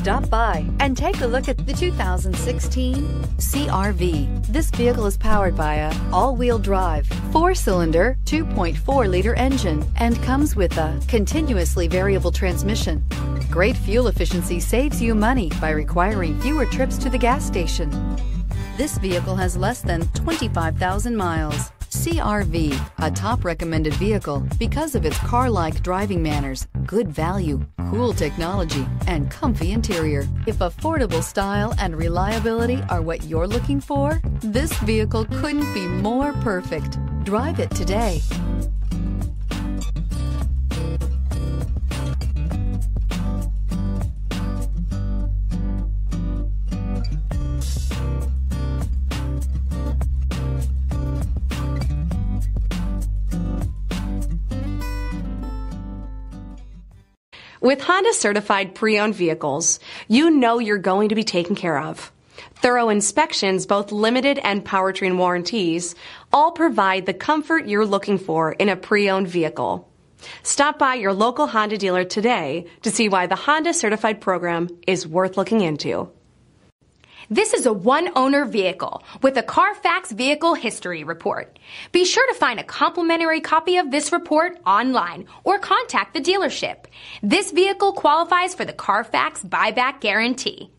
Stop by and take a look at the 2016 CR-V. This vehicle is powered by a all-wheel drive, 4-cylinder, 2.4-liter engine and comes with a continuously variable transmission. Great fuel efficiency saves you money by requiring fewer trips to the gas station. This vehicle has less than 25,000 miles. CR-V, a top recommended vehicle because of its car-like driving manners, good value, cool technology, and comfy interior. If affordable style and reliability are what you're looking for, this vehicle couldn't be more perfect. Drive it today. With Honda certified pre-owned vehicles, you know you're going to be taken care of. Thorough inspections, both limited and powertrain warranties, all provide the comfort you're looking for in a pre-owned vehicle. Stop by your local Honda dealer today to see why the Honda certified program is worth looking into. This is a one-owner vehicle with a CARFAX Vehicle History Report. Be sure to find a complimentary copy of this report online or contact the dealership. This vehicle qualifies for the CARFAX Buyback Guarantee.